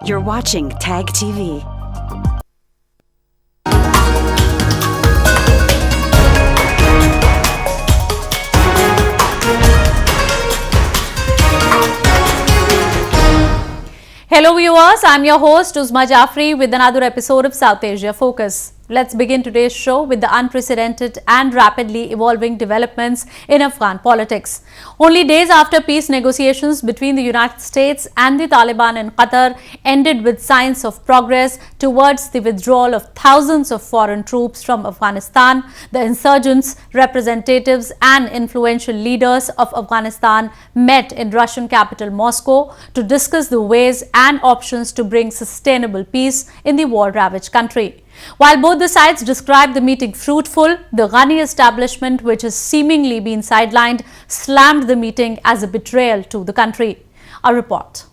You're watching TAG TV. Hello viewers, I'm your host Uzma Jafri with another episode of South Asia Focus. Let's begin today's show with the unprecedented and rapidly evolving developments in Afghan politics. Only days after peace negotiations between the United States and the Taliban in Qatar ended with signs of progress towards the withdrawal of thousands of foreign troops from Afghanistan, the insurgents, representatives and influential leaders of Afghanistan met in Russian capital Moscow to discuss the ways and options to bring sustainable peace in the war-ravaged country. While both the sides described the meeting fruitful, the Ghani establishment, which has seemingly been sidelined, slammed the meeting as a betrayal to the country. A report.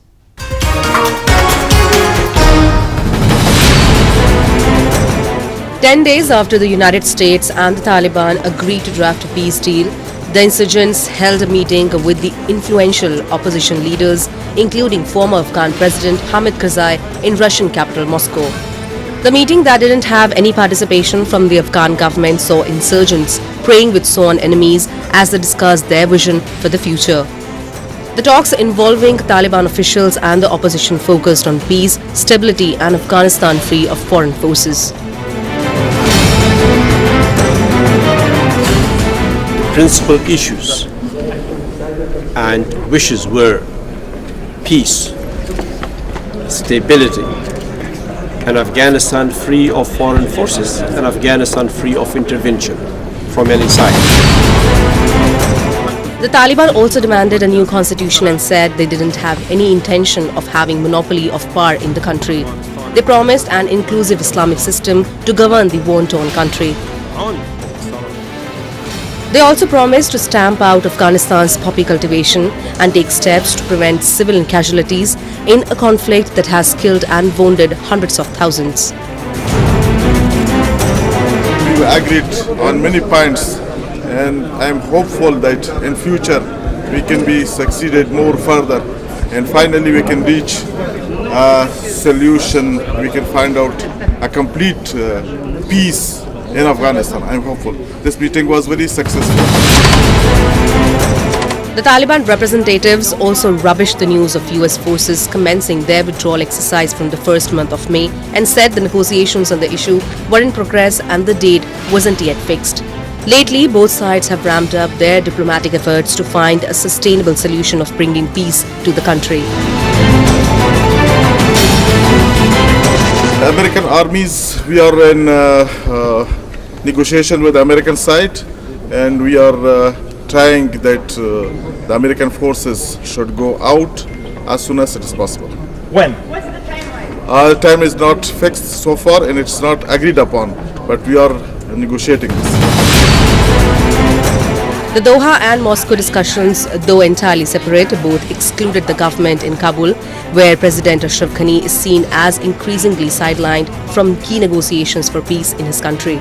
10 days after the United States and the Taliban agreed to draft a peace deal, the insurgents held a meeting with the influential opposition leaders, including former Afghan President Hamid Karzai, in Russian capital Moscow. The meeting that didn't have any participation from the Afghan government saw insurgents praying with sworn enemies as they discussed their vision for the future. The talks involving Taliban officials and the opposition focused on peace, stability and Afghanistan free of foreign forces. Principal issues and wishes were peace, stability, and Afghanistan free of foreign forces, and Afghanistan free of intervention from any side. The Taliban also demanded a new constitution and said they didn't have any intention of having monopoly of power in the country. They promised an inclusive Islamic system to govern the war-torn country. They also promised to stamp out Afghanistan's poppy cultivation and take steps to prevent civilian casualties in a conflict that has killed and wounded hundreds of thousands. We agreed on many points, and I am hopeful that in future we can be succeeded more further, and finally we can reach a solution. We can find out a complete peace in Afghanistan. I am hopeful. This meeting was very successful. The Taliban representatives also rubbished the news of US forces commencing their withdrawal exercise from the first month of May and said the negotiations on the issue were in progress and the date wasn't yet fixed. Lately, both sides have ramped up their diplomatic efforts to find a sustainable solution of bringing peace to the country. American armies, we are in negotiation with the American side, and we are trying that the American forces should go out as soon as it is possible. When? The time is not fixed so far and it's not agreed upon, but we are negotiating this. The Doha and Moscow discussions, though entirely separate, both excluded the government in Kabul, where President Ashraf Ghani is seen as increasingly sidelined from key negotiations for peace in his country.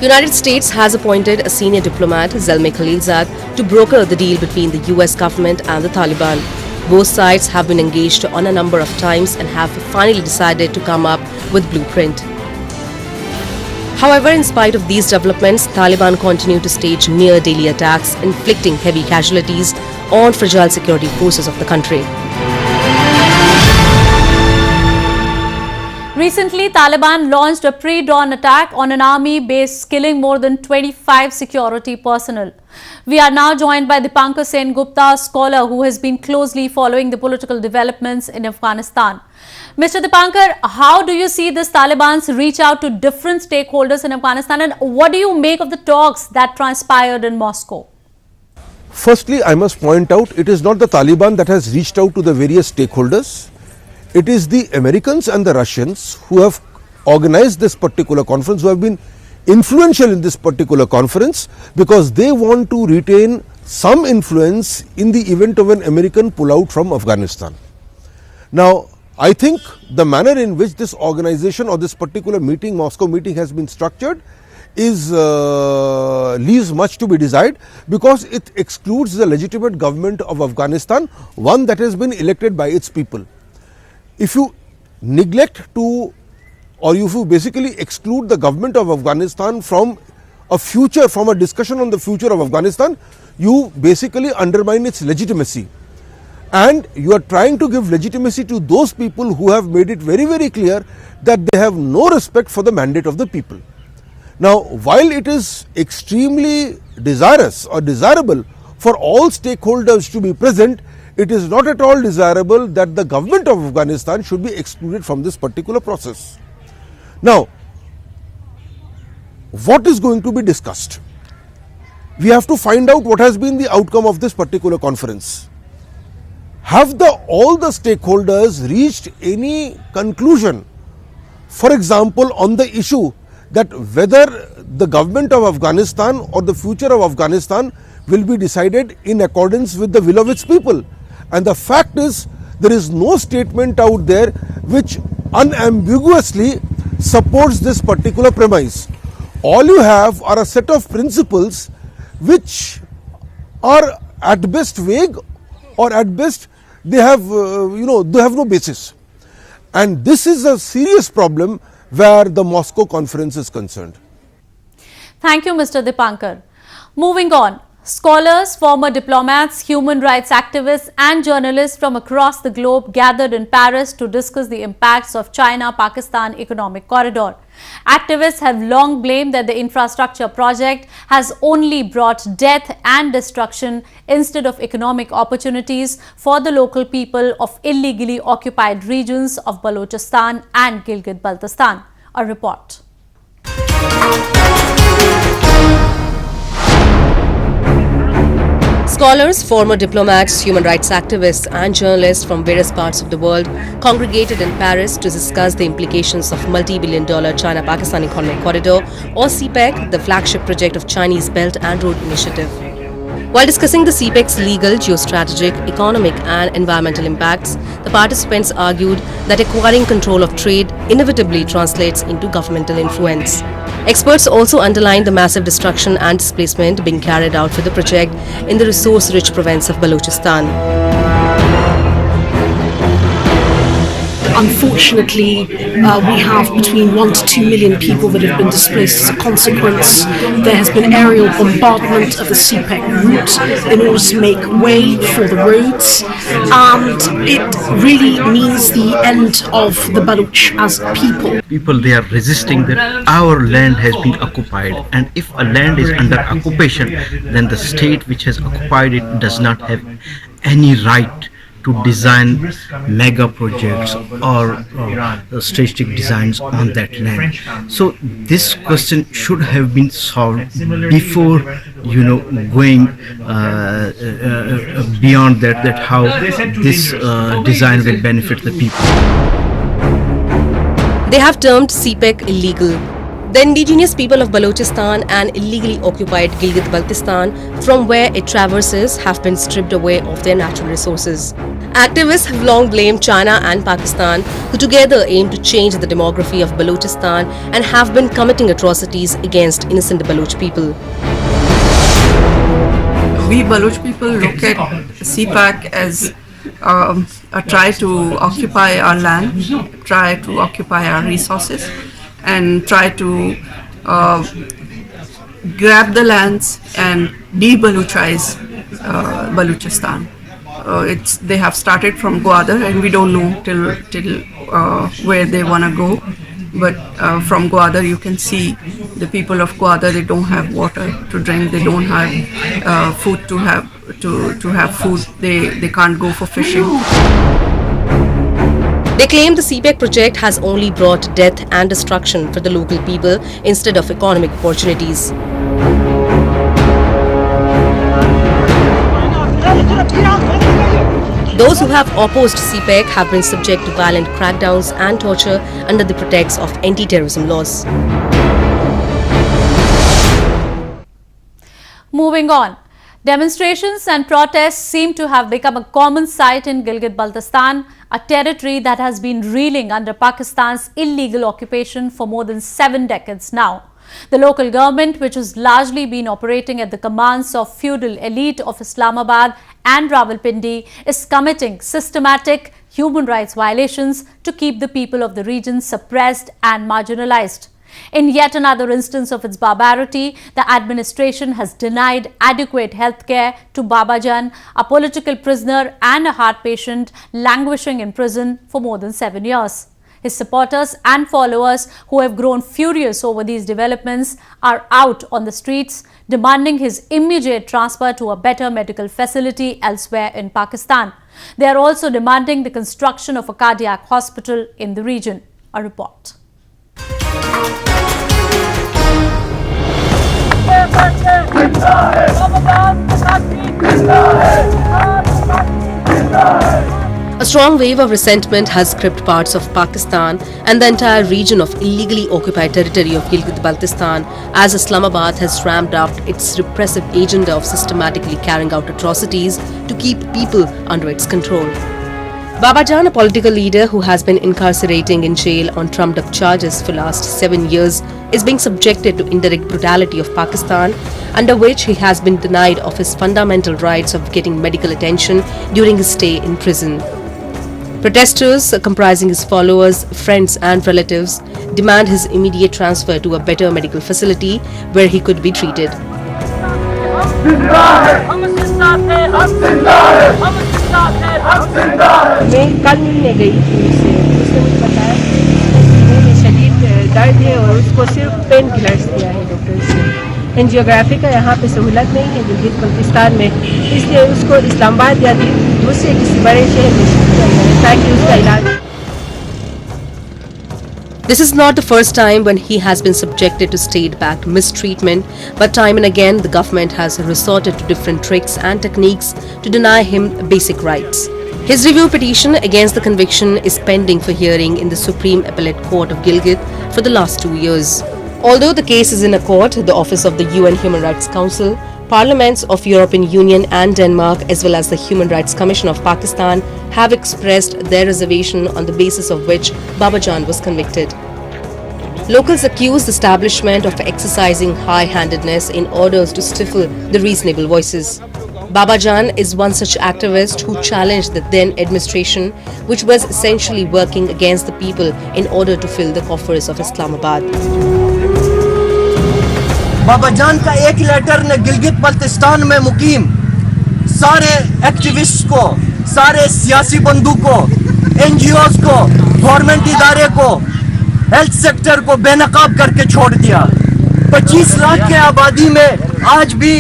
United States has appointed a senior diplomat, Zalmay Khalilzad, to broker the deal between the US government and the Taliban. Both sides have been engaged on a number of times and have finally decided to come up with blueprint. However, in spite of these developments, Taliban continue to stage near daily attacks, inflicting heavy casualties on fragile security forces of the country. Recently, Taliban launched a pre-dawn attack on an army base, killing more than 25 security personnel. We are now joined by Dipankar Sen Gupta, a scholar who has been closely following the political developments in Afghanistan. Mr. Dipankar, how do you see this Taliban's reach out to different stakeholders in Afghanistan, and what do you make of the talks that transpired in Moscow? Firstly, I must point out it is not the Taliban that has reached out to the various stakeholders. It is the Americans and the Russians who have organized this particular conference, who have been influential in this particular conference, because they want to retain some influence in the event of an American pullout from Afghanistan. Now, I think the manner in which this organization or this particular meeting, Moscow meeting, has been structured is leaves much to be desired, because it excludes the legitimate government of Afghanistan, one that has been elected by its people. if you neglect to, or if you basically exclude the government of Afghanistan from a discussion on the future of Afghanistan, you basically undermine its legitimacy. And you are trying to give legitimacy to those people who have made it very, very clear that they have no respect for the mandate of the people. Now, while it is extremely desirous or desirable for all stakeholders to be present, it is not at all desirable that the government of Afghanistan should be excluded from this particular process. Now, what is going to be discussed? We have to find out what has been the outcome of this particular conference. Have all the stakeholders reached any conclusion, for example, on the issue that whether the government of Afghanistan or the future of Afghanistan will be decided in accordance with the will of its people? And the fact is, there is no statement out there which unambiguously supports this particular premise. All you have are a set of principles which are at best vague, or at best they have no basis. And this is a serious problem where the Moscow conference is concerned. Thank you, Mr. Dipankar. Moving on. Scholars, former diplomats, human rights activists and journalists from across the globe gathered in Paris to discuss the impacts of China-Pakistan economic corridor. Activists have long blamed that the infrastructure project has only brought death and destruction instead of economic opportunities for the local people of illegally occupied regions of Balochistan and Gilgit-Baltistan. A report. Scholars, former diplomats, human rights activists and journalists from various parts of the world congregated in Paris to discuss the implications of multi-billion-dollar China-Pakistan Economic Corridor, or CPEC, the flagship project of Chinese Belt and Road Initiative. While discussing the CPEC's legal, geostrategic, economic and environmental impacts, the participants argued that acquiring control of trade inevitably translates into governmental influence. Experts also underlined the massive destruction and displacement being carried out for the project in the resource-rich province of Balochistan. Unfortunately, we have between 1 to 2 million people that have been displaced as a consequence. There has been aerial bombardment of the CPEC route in order to make way for the roads, and it really means the end of the Baloch as people. People, they are resisting that our land has been occupied, and if a land is under occupation, then the state which has occupied it does not have any right to design mega projects or strategic designs on that land. So this question should have been solved before, going beyond that how this design will benefit the people. They have termed CPEC illegal. The indigenous people of Balochistan and illegally occupied Gilgit-Baltistan, from where it traverses, have been stripped away of their natural resources. Activists have long blamed China and Pakistan, who together aim to change the demography of Balochistan and have been committing atrocities against innocent Baloch people. We Baloch people look at CPEC as a try to occupy our land, try to occupy our resources, and try to grab the lands and de-Balochize Balochistan. They have started from Gwadar, and we don't know till where they want to go. But from Gwadar, you can see the people of Gwadar, they don't have water to drink, they don't have food to have food. They can't go for fishing. They claim the CPEC project has only brought death and destruction for the local people instead of economic opportunities. Those who have opposed CPEC have been subject to violent crackdowns and torture under the pretext of anti-terrorism laws. Moving on. Demonstrations and protests seem to have become a common sight in Gilgit-Baltistan, a territory that has been reeling under Pakistan's illegal occupation for more than 7 decades now. The local government, which has largely been operating at the commands of feudal elite of Islamabad and Rawalpindi, is committing systematic human rights violations to keep the people of the region suppressed and marginalized. In yet another instance of its barbarity, the administration has denied adequate health care to Babajan, a political prisoner and a heart patient languishing in prison for more than 7 years. His supporters and followers, who have grown furious over these developments, are out on the streets demanding his immediate transfer to a better medical facility elsewhere in Pakistan. They are also demanding the construction of a cardiac hospital in the region. A report. A strong wave of resentment has gripped parts of Pakistan and the entire region of illegally occupied territory of Gilgit-Baltistan as Islamabad has ramped up its repressive agenda of systematically carrying out atrocities to keep people under its control. Babajan, a political leader who has been incarcerating in jail on trumped-up charges for last 7 years, is being subjected to indirect brutality of Pakistan, under which he has been denied of his fundamental rights of getting medical attention during his stay in prison. Protesters, comprising his followers, friends and relatives, demand his immediate transfer to a better medical facility where he could be treated. मैं कल मिलने गई थी उसने मुझे बताया सीने में शदीद दर्द है और उसको सिर्फ पेन किलर्स दिया है डॉक्टर्स ने। एंजियोग्राफी का यहाँ पे सहूलत नहीं है गिलगित बल्तिस्तान में, इसलिए उसको इस्लामाबाद या दूसरे किसी बड़े शहर में शिफ्ट किया गया है ताकि उसका इलाज। This is not the first time when he has been subjected to state-backed mistreatment, but time and again the government has resorted to different tricks and techniques to deny him basic rights. His review petition against the conviction is pending for hearing in the Supreme Appellate Court of Gilgit for the last 2 years. Although the case is in a court, the Office of the UN Human Rights Council, Parliaments of European Union and Denmark, as well as the Human Rights Commission of Pakistan have expressed their reservation on the basis of which Babajan was convicted. Locals accuse the establishment of exercising high-handedness in order to stifle the reasonable voices. Babajan is one such activist who challenged the then administration, which was essentially working against the people in order to fill the coffers of Islamabad. Babajan का एक letter ने गिलगित बल्तिस्तान में मुकीम सारे activist को, सारे सियासी बंदू को, NGOs को, गवर्नमेंट इदारे को, हेल्थ सेक्टर को बेनकाब करके छोड़ दिया। 25 लाख के आबादी में आज भी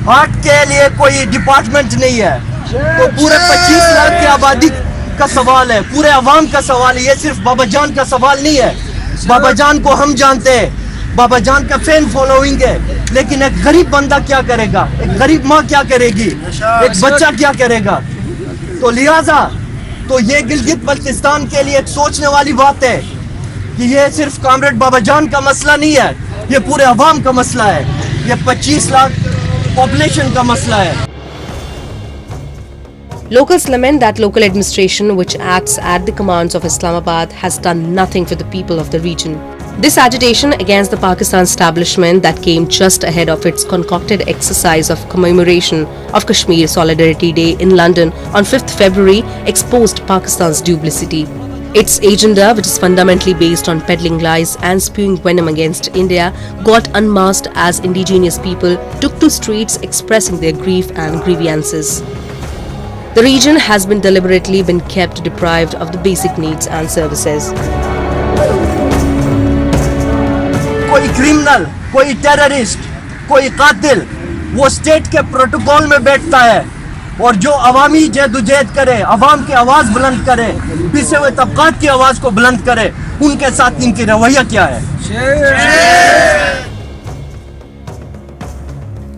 हार्ट के लिए कोई डिपार्टमेंट नहीं है, तो पूरे 25 लाख की आबादी का सवाल है, पूरे अवाम का सवाल है, ये सिर्फ बाबाजान का सवाल नहीं है। बाबाजान को हम जानते हैं, बाबाजान का फैन फॉलोइंग है, लेकिन एक गरीब बंदा क्या करेगा, एक गरीब माँ क्या करेगी, एक बच्चा क्या करेगा। तो लिहाजा तो ये गिलगित बल्तिस्तान के लिए एक सोचने वाली बात है कि ये सिर्फ कामरेड बाबाजान का मसला नहीं है, ये पूरे अवाम का मसला है, ये 25 लाख पॉपुलेशन का मसला है। Locals lament that local administration, which acts at the commands of Islamabad, has done nothing for the people of the region. This agitation against the Pakistan establishment that came just ahead of its concocted exercise of commemoration of Kashmir Solidarity Day in London on 5th February exposed Pakistan's duplicity. Its agenda, which is fundamentally based on peddling lies and spewing venom against India, got unmasked as indigenous people took to streets expressing their grief and grievances. The region has been deliberately kept deprived of the basic needs and services. कोई criminal, कोई terrorist, कोई कातिल वो state के protocol में बैठता है, और जो अवामी जद्दोजहद करे, अवाम की आवाज बुलंद करे, पिछे हुए तबकात की आवाज को बुलंद करे, उनके साथ इनकी रवैया क्या है।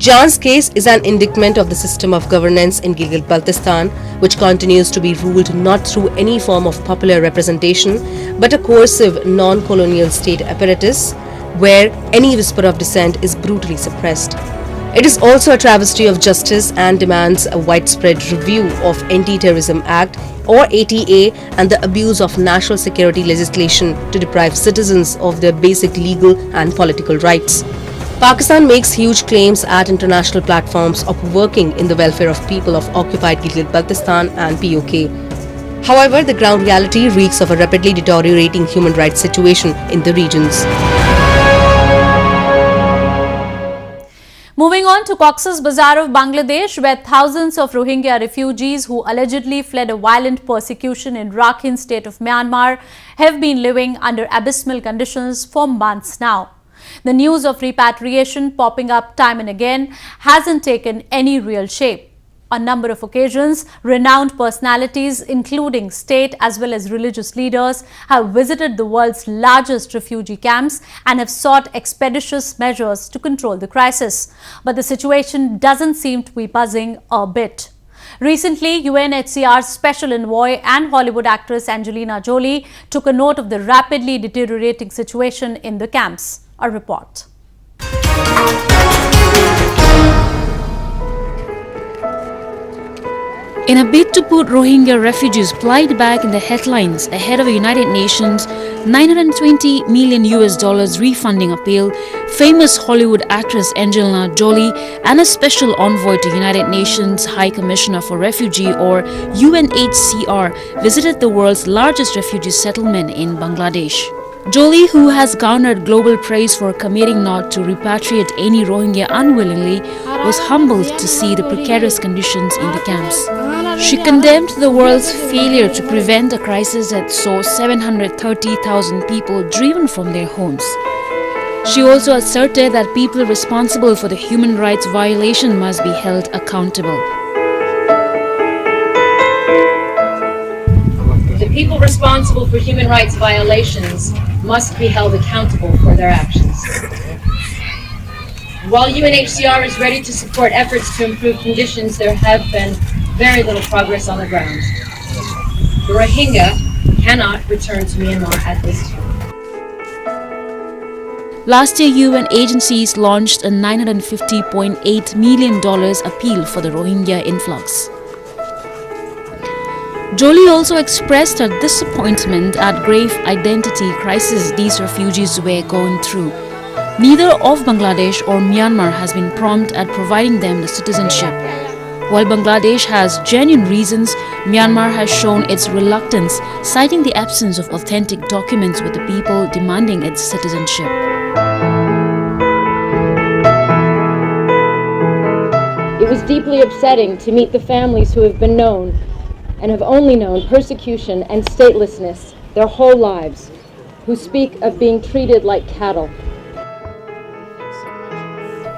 Jan's case is an indictment of the system of governance in Gilgit-Baltistan, which continues to be ruled not through any form of popular representation, but a coercive non-colonial state apparatus, where any whisper of dissent is brutally suppressed. It is also a travesty of justice and demands a widespread review of Anti-Terrorism Act or ATA, and the abuse of national security legislation to deprive citizens of their basic legal and political rights. Pakistan makes huge claims at international platforms of working in the welfare of people of occupied Gilgit-Baltistan and POK. However, the ground reality reeks of a rapidly deteriorating human rights situation in the regions. Moving on to Cox's Bazar of Bangladesh, where thousands of Rohingya refugees who allegedly fled a violent persecution in Rakhine state of Myanmar have been living under abysmal conditions for months now. The news of repatriation popping up time and again hasn't taken any real shape. On a number of occasions, renowned personalities, including state as well as religious leaders, have visited the world's largest refugee camps and have sought expeditious measures to control the crisis. But the situation doesn't seem to be buzzing a bit. Recently, UNHCR's special envoy and Hollywood actress Angelina Jolie took a note of the rapidly deteriorating situation in the camps. A report. In a bid to put Rohingya refugees plight back in the headlines ahead of a United Nations $920 million refunding appeal, famous Hollywood actress Angelina Jolie and a special envoy to United Nations High Commissioner for Refugee or UNHCR visited the world's largest refugee settlement in Bangladesh. Jolie, who has garnered global praise for committing not to repatriate any Rohingya unwillingly, was humbled to see the precarious conditions in the camps. She condemned the world's failure to prevent a crisis that saw 730,000 people driven from their homes. She also asserted that people responsible for the human rights violation must be held accountable. The people responsible for human rights violations must be held accountable for their actions. While UNHCR is ready to support efforts to improve conditions, there have been very little progress on the ground. The Rohingya cannot return to Myanmar at this time. Last year, UN agencies launched a $950.8 million appeal for the Rohingya influx. Jolie also expressed her disappointment at grave identity crisis these refugees were going through. Neither of Bangladesh or Myanmar has been prompt at providing them the citizenship. While Bangladesh has genuine reasons, Myanmar has shown its reluctance, citing the absence of authentic documents with the people demanding its citizenship. It was deeply upsetting to meet the families who have been known and have only known persecution and statelessness their whole lives, who speak of being treated like cattle.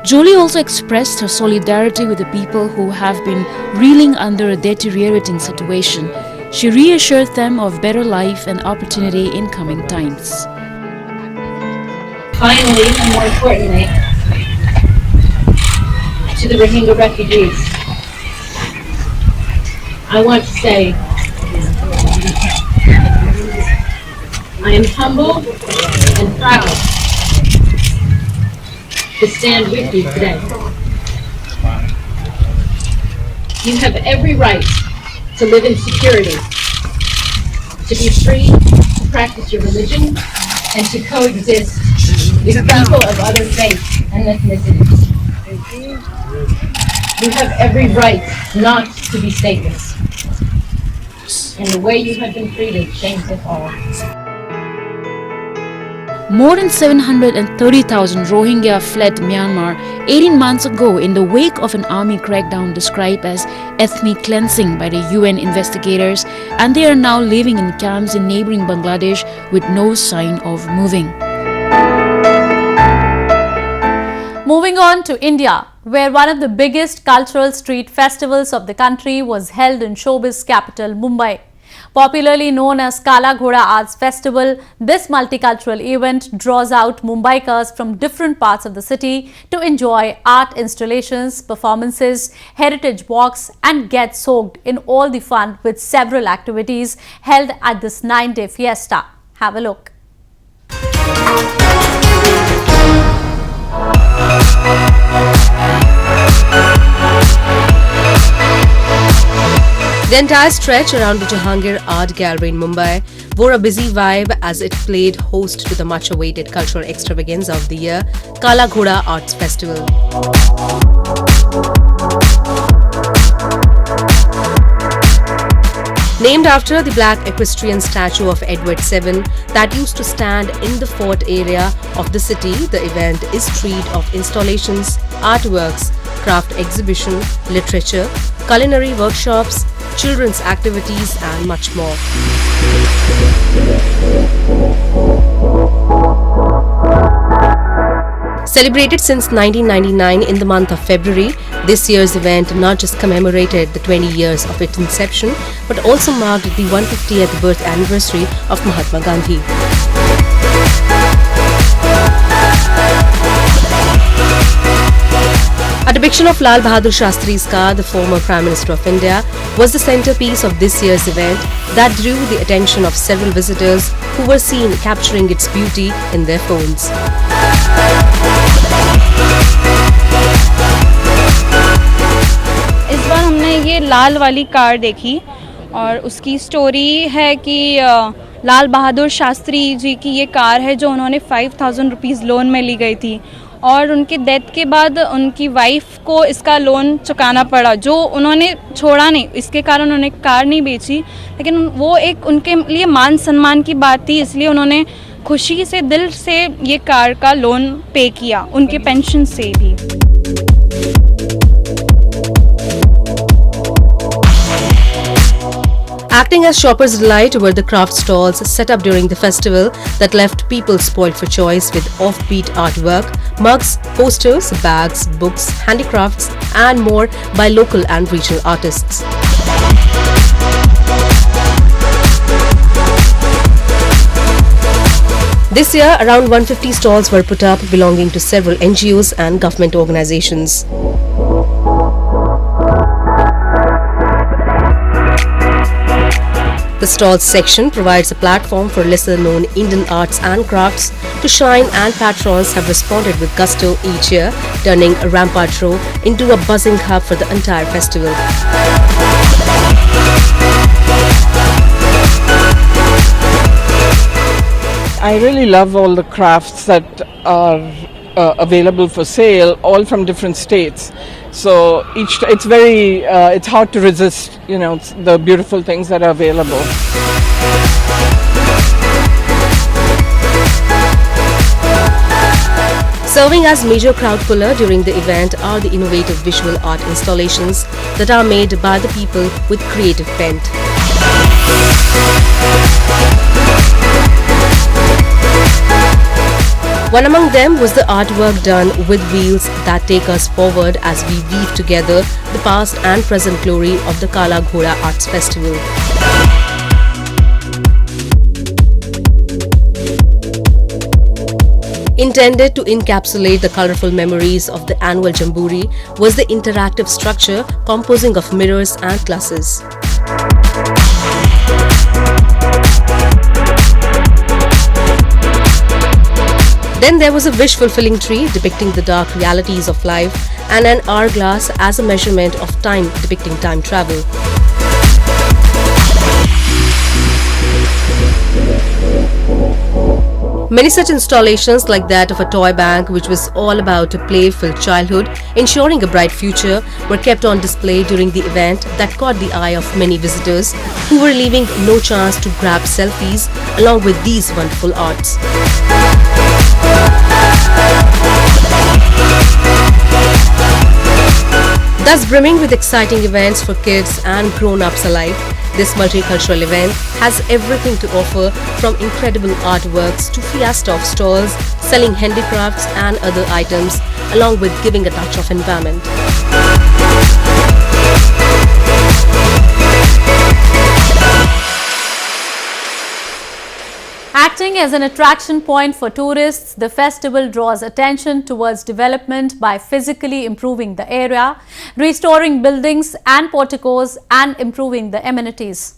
Jolie also expressed her solidarity with the people who have been reeling under a deteriorating situation. She reassured them of better life and opportunity in coming times. Finally, and more importantly, to the Rohingya refugees, I want to say I am humble and proud to stand with you today. You have every right to live in security, to be free to practice your religion, and to coexist with people of other faiths and ethnicities. You have every right not to be stateless. And the way you have been treated shames us all. More than 730,000 Rohingya fled Myanmar 18 months ago in the wake of an army crackdown described as ethnic cleansing by the UN investigators, and they are now living in camps in neighboring Bangladesh with no sign of moving. Moving on to India, where one of the biggest cultural street festivals of the country was held in showbiz capital Mumbai. Popularly known as Kala Ghoda Arts Festival, this multicultural event draws out Mumbaikars from different parts of the city to enjoy art installations, performances, heritage walks and get soaked in all the fun with several activities held at this 9-day fiesta. Have a look. The entire stretch around the Jahangir Art Gallery in Mumbai wore a busy vibe as it played host to the much-awaited cultural extravaganza of the year, Kala Ghoda Arts Festival. Named after the black equestrian statue of Edward VII that used to stand in the fort area of the city, the event is treat of installations, artworks, craft exhibition, literature, culinary workshops, children's activities and much more. Celebrated since 1999 in the month of February, this year's event not just commemorated the 20 years of its inception, but also marked the 150th birth anniversary of Mahatma Gandhi. A depiction of Lal Bahadur Shastri's car, the former Prime Minister of India, was the centerpiece of this year's event that drew the attention of several visitors who were seen capturing its beauty in their phones. इस बार हमने ये लाल वाली car देखी और उसकी story है कि लाल बहादुर शास्त्री जी की ये कार है जो उन्होंने 5,000 रुपीज़ लोन में ली गई थी और उनकी डेथ के बाद उनकी वाइफ को इसका लोन चुकाना पड़ा, जो उन्होंने छोड़ा नहीं, इसके कारण उन्होंने कार नहीं बेची, लेकिन वो एक उनके लिए मान सम्मान की बात थी, इसलिए उन्होंने खुशी से दिल से ये कार का लोन पे किया, उनके पेंशन से भी। Acting as shoppers' delight were the craft stalls set up during the festival that left people spoiled for choice with offbeat artwork, mugs, posters, bags, books, handicrafts and more by local and regional artists. This year, around 150 stalls were put up belonging to several NGOs and government organizations. The stalls section provides a platform for lesser-known Indian arts and crafts to shine, and patrons have responded with gusto each year, turning Rampart Row into a buzzing hub for the entire festival. I really love all the crafts that are available for sale, all from different states. So it's very it's hard to resist, you know, the beautiful things that are available. Serving as major crowd puller during the event are the innovative visual art installations that are made by the people with creative bent. One among them was the artwork done with wheels that take us forward as we weave together the past and present glory of the Kala Ghoda Arts Festival. Intended to encapsulate the colorful memories of the annual Jamboree was the interactive structure composing of mirrors and glasses. Then there was a wish-fulfilling tree depicting the dark realities of life and an hourglass as a measurement of time depicting time travel. Many such installations like that of a toy bank, which was all about a playful childhood, ensuring a bright future, were kept on display during the event that caught the eye of many visitors who were leaving no chance to grab selfies along with these wonderful arts. Thus brimming with exciting events for kids and grown-ups alike, this multicultural event has everything to offer, from incredible artworks to fiesta of stalls selling handicrafts and other items, along with giving a touch of environment. Acting as an attraction point for tourists, the festival draws attention towards development by physically improving the area, restoring buildings and porticos, and improving the amenities.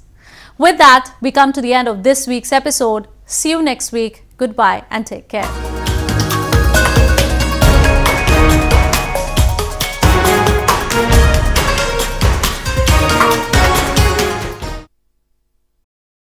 With that, we come to the end of this week's episode. See you next week. Goodbye and take care.